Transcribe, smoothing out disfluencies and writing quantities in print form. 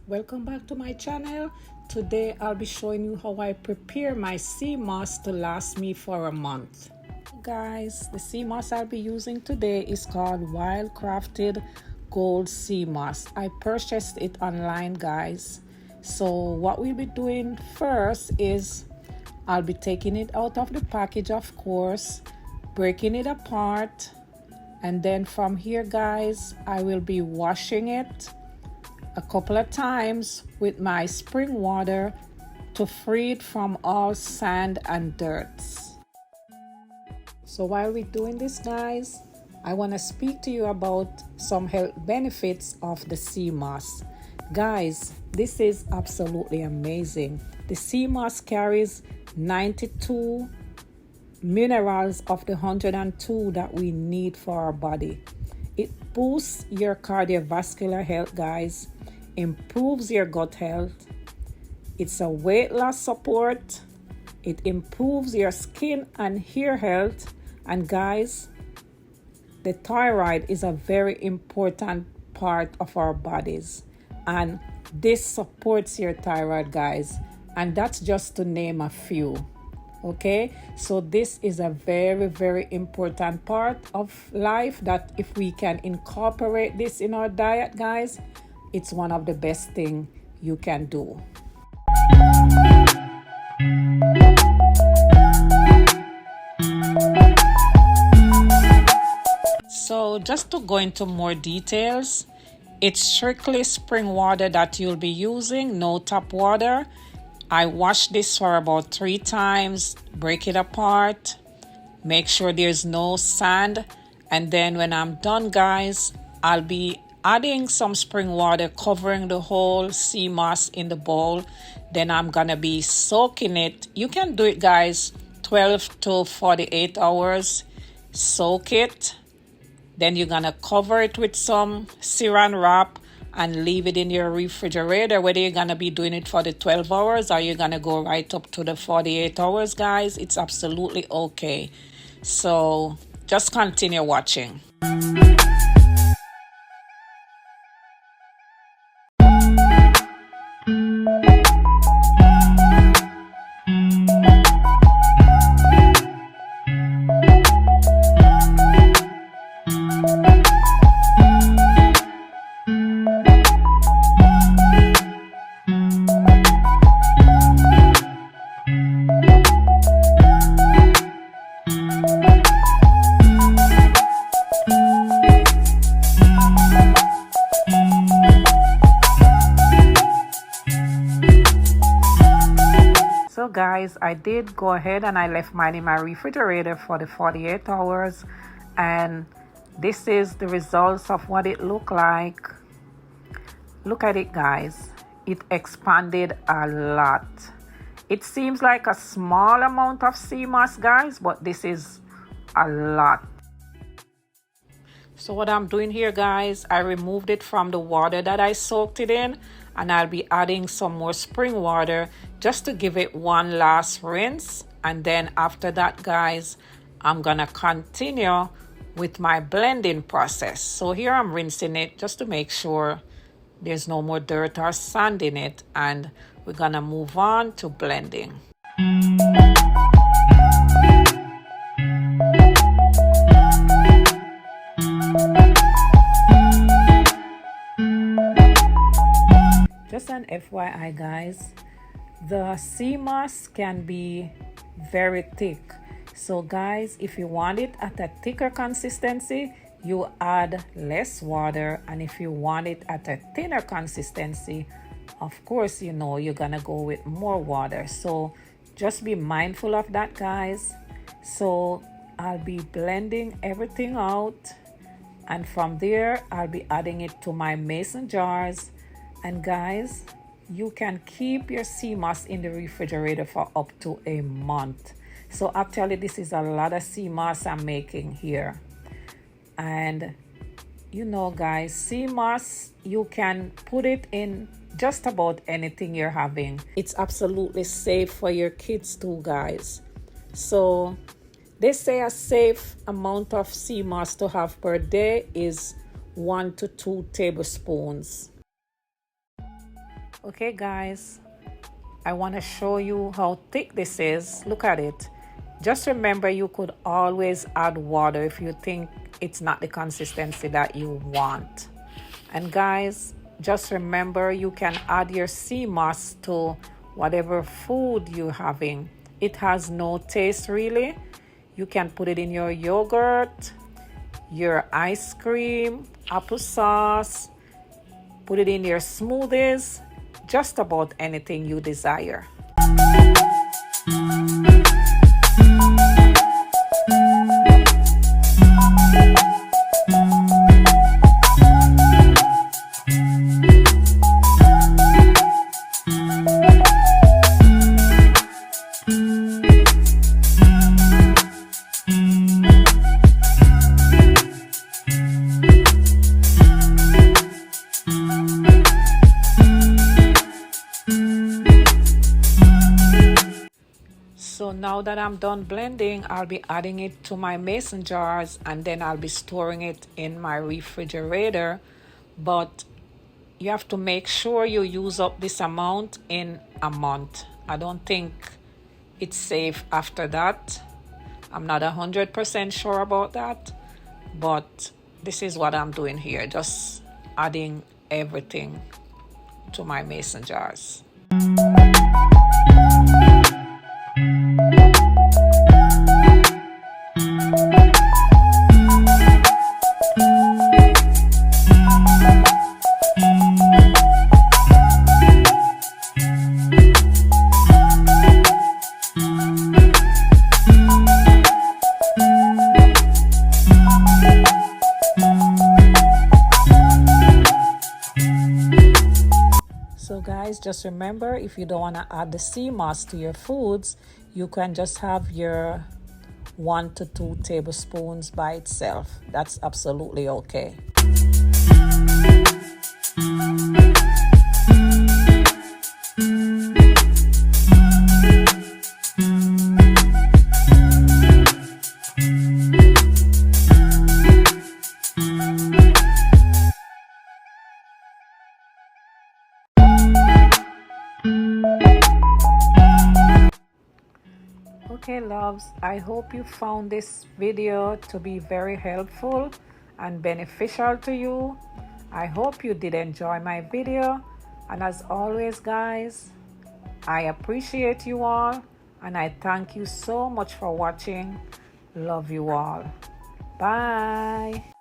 Welcome back to my channel. Today I'll be showing you how I prepare my sea moss to last me for a month. Guys, the sea moss I'll be using today is called Wild Crafted Gold Sea Moss. I purchased it online, guys. So what we'll be doing first is I'll be taking it out of the package, of course, breaking it apart, and then from here, guys, I will be washing it a couple of times with my spring water to free it from all sand and dirt. So while we're doing this, guys, I want to speak to you about some health benefits of the sea moss. Guys, this is absolutely amazing. The sea moss carries 92 minerals of the 102 that we need for our body. It boosts your cardiovascular health, guys, improves your gut health. It's a weight loss support. It improves your skin and hair health. And guys, the thyroid is a very important part of our bodies, and this supports your thyroid, guys, and that's just to name a few. Okay, so this is a very important part of life that if we can incorporate this in our diet, guys, it's one of the best thing you can do. So just to go into more details, it's strictly spring water that you'll be using, no tap water. I wash this for about 3 times, break it apart, make sure there's no sand, and then when I'm done, guys, I'll be adding some spring water, covering the whole sea moss in the bowl. Then I'm gonna be soaking it. You can do it, guys, 12 to 48 hours. Soak it. Then you're gonna cover it with some saran wrap and leave it in your refrigerator, whether you're gonna be doing it for the 12 hours or you're gonna go right up to the 48 hours, guys. It's absolutely okay. So just continue watching. So guys, I did go ahead and I left mine in my refrigerator for the 48 hours, and this is the results of what it looked like. Look at it, guys. It expanded a lot. It seems like a small amount of sea moss, guys, but this is a lot. So what I'm doing here, guys, I removed it from the water that I soaked it in, and I'll be adding some more spring water just to give it one last rinse. And then after that, guys, I'm gonna continue with my blending process. So here I'm rinsing it just to make sure there's no more dirt or sand in it, and we're gonna move on to blending. Just an FYI, guys, the sea moss can be very thick. So guys, if you want it at a thicker consistency, you add less water, and if you want it at a thinner consistency, of course, you know, you're gonna go with more water. So just be mindful of that, guys. So I'll be blending everything out, and from there I'll be adding it to my mason jars. And guys, you can keep your sea moss in the refrigerator for up to a month. So actually, this is a lot of sea moss I'm making here. And you know, guys, sea moss, you can put it in just about anything you're having. It's absolutely safe for your kids too, guys. So they say a safe amount of sea moss to have per day is 1 to 2 tablespoons. Okay guys, I want to show you how thick this is. Look at it. Just remember, you could always add water if you think it's not the consistency that you want. And guys, just remember, you can add your sea moss to whatever food you're having. It has no taste really. You can put it in your yogurt, your ice cream, applesauce, put it in your smoothies, just about anything you desire. So now that I'm done blending, I'll be adding it to my mason jars, and then I'll be storing it in my refrigerator. But you have to make sure you use up this amount in a month. I don't think it's safe after that. I'm not 100% sure about that, but this is what I'm doing here, just adding everything to my mason jars. So guys, just remember, if you don't want to add the sea moss to your foods, you can just have your 1 to 2 tablespoons by itself. That's absolutely okay. Okay loves, I hope you found this video to be very helpful and beneficial to you. I hope you did enjoy my video, and as always guys, I appreciate you all and I thank you so much for watching. Love you all. Bye.